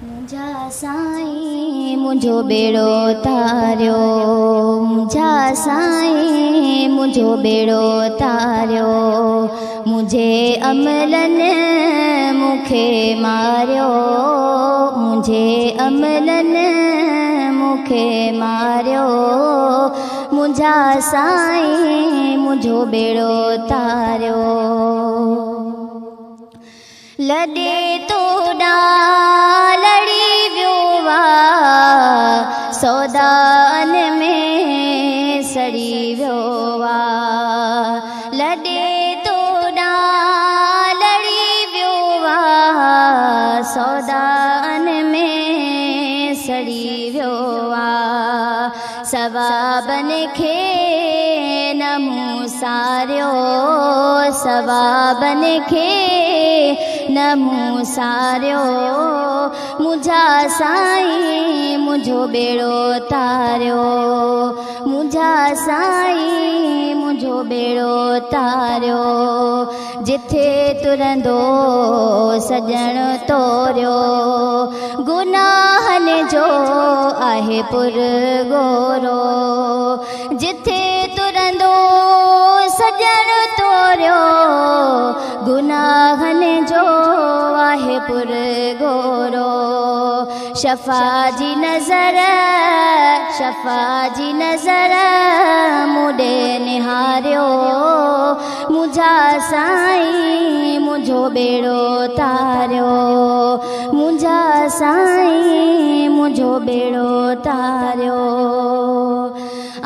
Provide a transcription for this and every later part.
मुझा साईं मुझो बेड़ो तारियो, मुझा साईं मुझो बेड़ो तारियो, मुझे अमलन मुखे मारियो, मुझे अमलन मुखे मारियो, मुझा साईं मुझो बेड़ो तारियो। लॾे तोॾा लड़ी वियो वा, सौदान में सड़ी वियो वा। लॾे तोॾा लड़ी वियो वा, सौदान में सड़ी वियो वा। सवाबन खे न मूं सारियो, सवाबन खे न मूं सारियो, मुझा साईं मुझो बेड़ो तारियो, मुझा साईं मुझो बेड़ो तारियो। जिथे तुरंदो सजण तोरियो, गुनाहन जो आहे पुरगोरो। जिथे तुरंदो सजण तोरियो, गुनाहन जो आहे पुरगोरो। शफ़ा जी नज़र, शफ़ा जी नज़र मुॾे निहारियो, मुझा साईं मुझो बेड़ो तारियो, मुझा साईं मुझो बेड़ो तारियो।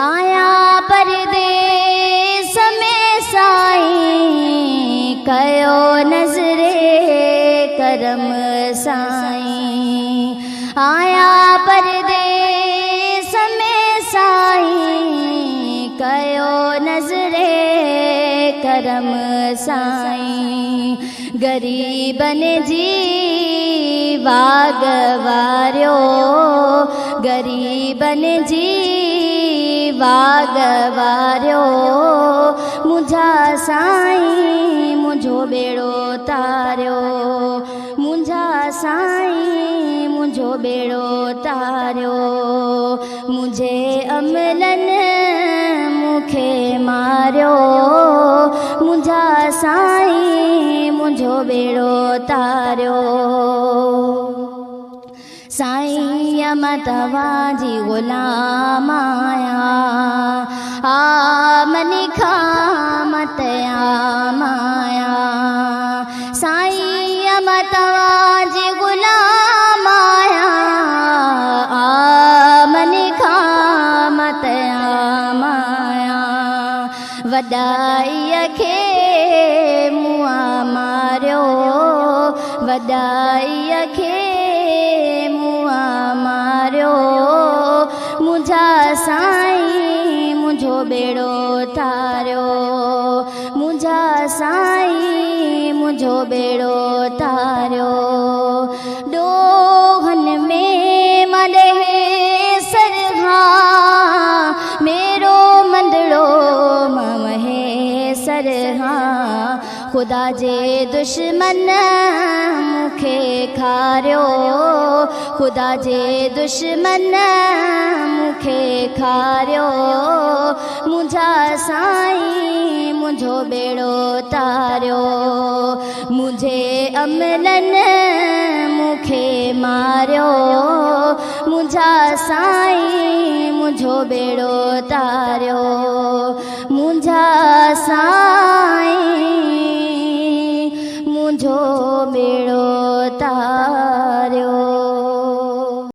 आया परदेस में साईं, कयो नज़रे करम साईं। आया परदेस में साईं, कयो नज़रे करम साईं। गरीबन जी वाग वारियो, गरीबन जी वाग वारियो, मुझा साईं मुझो बेड़ो तारियो, मुझा साईं मुझो बेड़ो तारियो। मुझे अमलन मुखे मारियो, मुझा साईं मुझो बेड़ो तारियो। साईं मां तव्हांजी ग़ुलाम आहियां, मनी खां मतयाम आहियां। साईं मां तव्हांजी ग़ुलाम आहियां, मनी खां मतयाम आहियां। वॾाईअ खे मुआ मारियो, वॾाईअ खे मुआ मारियो, मुझा साईं मुझो बेड़ो तारियो, मुझा साईं मुझो बेड़ो तारियो। डोहन में मॾे सरहा, मेरो मंदड़ो महे सरहा। खुदा जे दुश्मन मुखे खारियो, खुदा जे दुश्मन मुखे खारियो, मुझा साईं मुझो बेड़ो तारियो। मुझे अमलन मुखे मारियो, मुझा साईं मुझो बेड़ो तारियो, मुझा साईं मुझो बेड़ो तारियो।